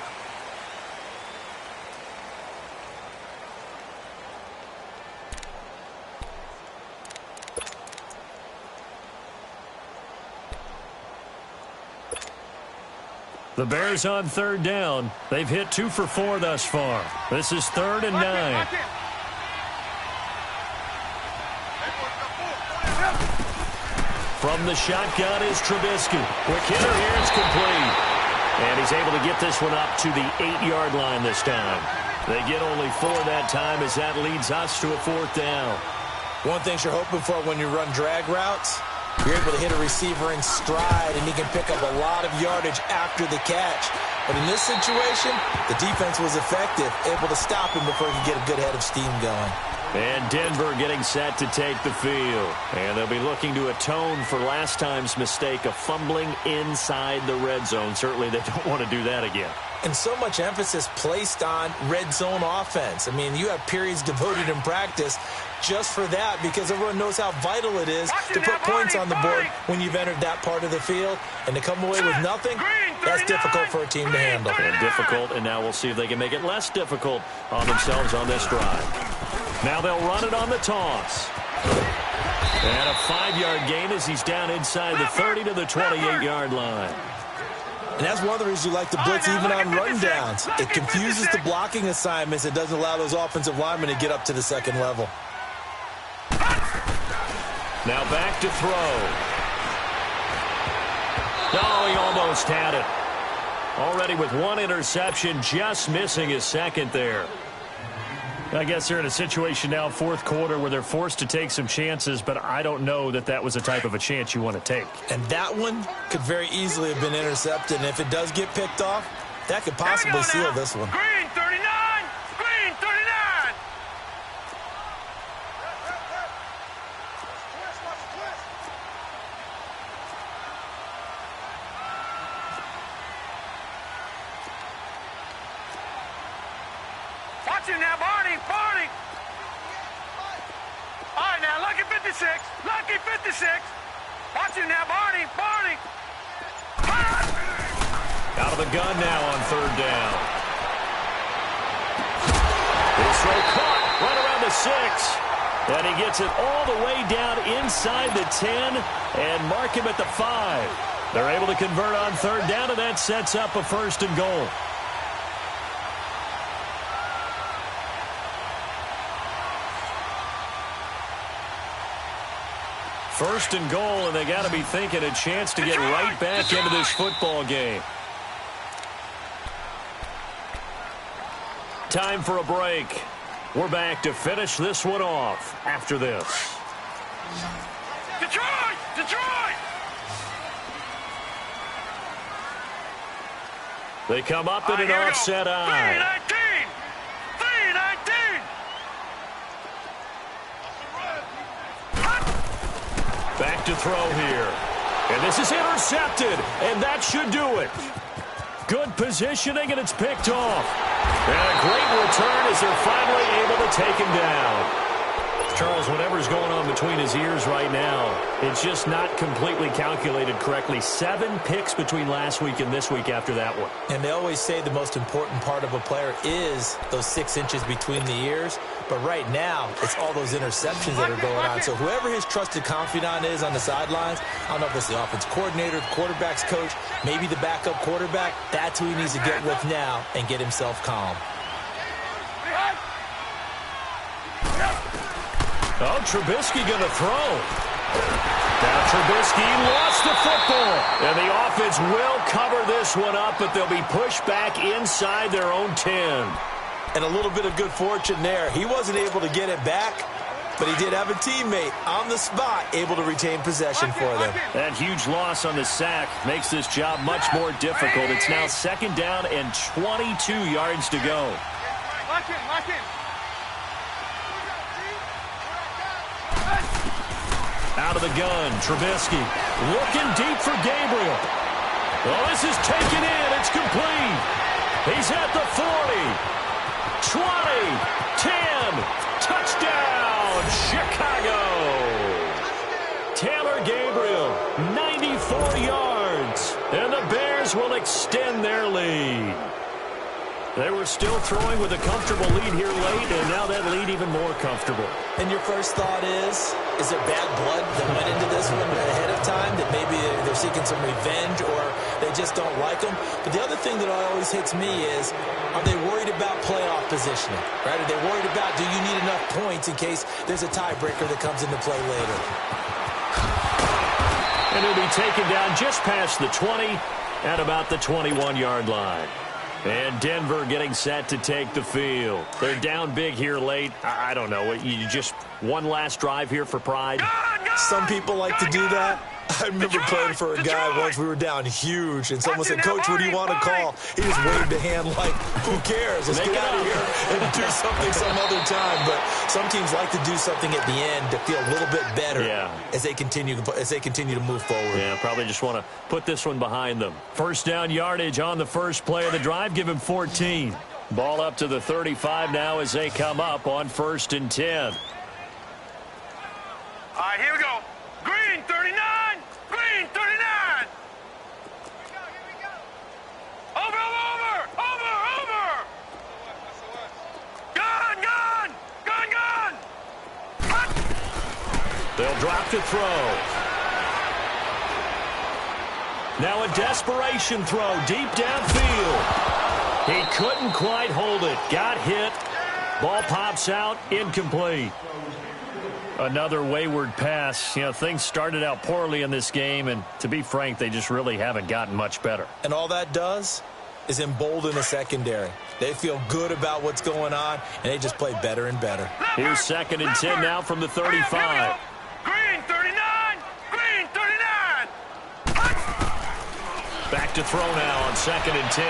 [SPEAKER 1] The Bears on third down. They've hit 2 for 4 thus far. This is 3rd and 9. From the shotgun is Trubisky. Quick hitter here, it's complete. And he's able to get this one up to the 8-yard line this time. They get only 4 that time as that leads us to a 4th down.
[SPEAKER 3] One thing you're hoping for when you run drag routes, you're able to hit a receiver in stride, and he can pick up a lot of yardage after the catch. But in this situation, the defense was effective, able to stop him before he could get a good head of steam going.
[SPEAKER 1] And Denver getting set to take the field. And they'll be looking to atone for last time's mistake of fumbling inside the red zone. Certainly they don't want to do that again.
[SPEAKER 3] And so much emphasis placed on red zone offense. I mean, you have periods devoted in practice just for that because everyone knows how vital it is to put points on the board when you've entered that part of the field. And to come away with nothing, that's difficult for a team to handle.
[SPEAKER 1] And difficult, and now we'll see if they can make it less difficult on themselves on this drive. Now they'll run it on the toss. And a 5-yard gain as he's down inside the 30 to the 28-yard line.
[SPEAKER 3] And that's one of the reasons you like to blitz even on rundowns. It confuses the blocking assignments. It doesn't allow those offensive linemen to get up to the second level.
[SPEAKER 1] Now back to throw. Oh, he almost had it. Already with 1 interception, just missing his second there. I guess they're in a situation now, fourth quarter, where they're forced to take some chances, but I don't know that that was the type of a chance you want to take.
[SPEAKER 3] And that one could very easily have been intercepted, and if it does get picked off, that could possibly seal this one.
[SPEAKER 4] Green 39! Green 39! Watch him now, Barney! Barney! All right, now, lucky 56. Lucky 56. Watch him now, Barney! Barney!
[SPEAKER 1] Out of the gun now on third down. This throw caught right around the 6. And he gets it all the way down inside the 10 and mark him at the 5. They're able to convert on third down, and that sets up a 1st and goal. First and goal, and they got to be thinking a chance to get right back into this football game. Time for a break. We're back to finish this one off after this.
[SPEAKER 4] Detroit! Detroit!
[SPEAKER 1] They come up in an offset eye.
[SPEAKER 4] 319! 319!
[SPEAKER 1] Back to throw here. And this is intercepted, and that should do it. Good positioning, and it's picked off. And a great return as they're finally able to take him down. Charles, whatever's going on between his ears right now, it's just not completely calculated correctly. 7 picks between last week and this week after that one.
[SPEAKER 3] And they always say the most important part of a player is those 6 inches between the ears. But right now, it's all those interceptions that are going on. So whoever his trusted confidant is on the sidelines, I don't know if it's the offense coordinator, the quarterback's coach, maybe the backup quarterback, that's who he needs to get with now and get himself calm.
[SPEAKER 1] Oh, Trubisky going to throw. Now Trubisky lost the football. And the offense will cover this one up, but they'll be pushed back inside their own 10.
[SPEAKER 3] And a little bit of good fortune there. He wasn't able to get it back, but he did have a teammate on the spot able to retain possession for them.
[SPEAKER 1] That huge loss on the sack makes this job much more difficult. It's now 2nd down and 22 yards to go. Out of the gun, Trubisky looking deep for Gabriel. Well, this is taken in. It's complete. He's at the 40, 20, 10, touchdown, Chicago. Taylor Gabriel, 94 yards, and the Bears will extend their lead. They were still throwing with a comfortable lead here late, and now that lead even more comfortable.
[SPEAKER 3] And your first thought is there bad blood that went into this one ahead of time, that maybe they're seeking some revenge or they just don't like them? But the other thing that always hits me is, are they worried about playoff positioning? Right? Are they worried about, do you need enough points in case there's a tiebreaker that comes into play later?
[SPEAKER 1] And he'll be taken down just past the 20 at about the 21-yard line. And Denver getting set to take the field. They're down big here late. I don't know. You just one last drive here for pride?
[SPEAKER 3] Some people like to do that. I remember playing for a guy once. We were down huge, and someone said, "Coach, what do you want to call?" He just waved a hand like, who cares? Let's get out of here and do something some other time. But some teams like to do something at the end to feel a little bit better as they continue to move forward.
[SPEAKER 1] Yeah, probably just want to put this one behind them. First down yardage on the first play of the drive. Give him 14. Ball up to the 35 now as they come up on 1st and 10.
[SPEAKER 4] All right, here we go. Green, 39. Green, 39. Over. Gun.
[SPEAKER 1] They'll drop to throw. Now a desperation throw deep downfield. He couldn't quite hold it. Got hit. Ball pops out. Incomplete. Another wayward pass. You know, things started out poorly in this game, and to be frank, they just really haven't gotten much better.
[SPEAKER 3] And all that does is embolden the secondary. They feel good about what's going on, and they just play better and better.
[SPEAKER 1] Here's 2nd and 10 now from the 35.
[SPEAKER 4] Green, 39. Green, 39.
[SPEAKER 1] Back to throw now on 2nd and 10.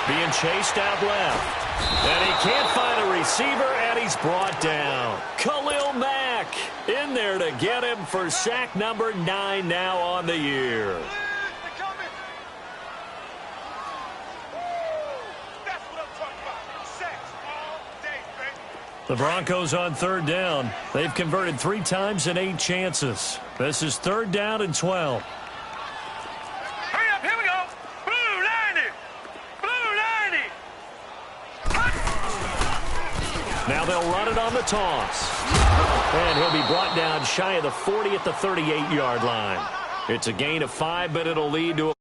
[SPEAKER 1] Being chased out left. And he can't find a receiver, and he's brought down. Khalil Mack in there to get him for sack number 9 now on the year. The Broncos on 3rd down. They've converted 3 times in 8 chances. This is 3rd down and 12.
[SPEAKER 4] Hurry up, here we go. Blue 90.
[SPEAKER 1] Now they'll run it on the toss. And he'll be brought down shy of the 40 at the 38-yard line. It's a gain of 5, but it'll lead to a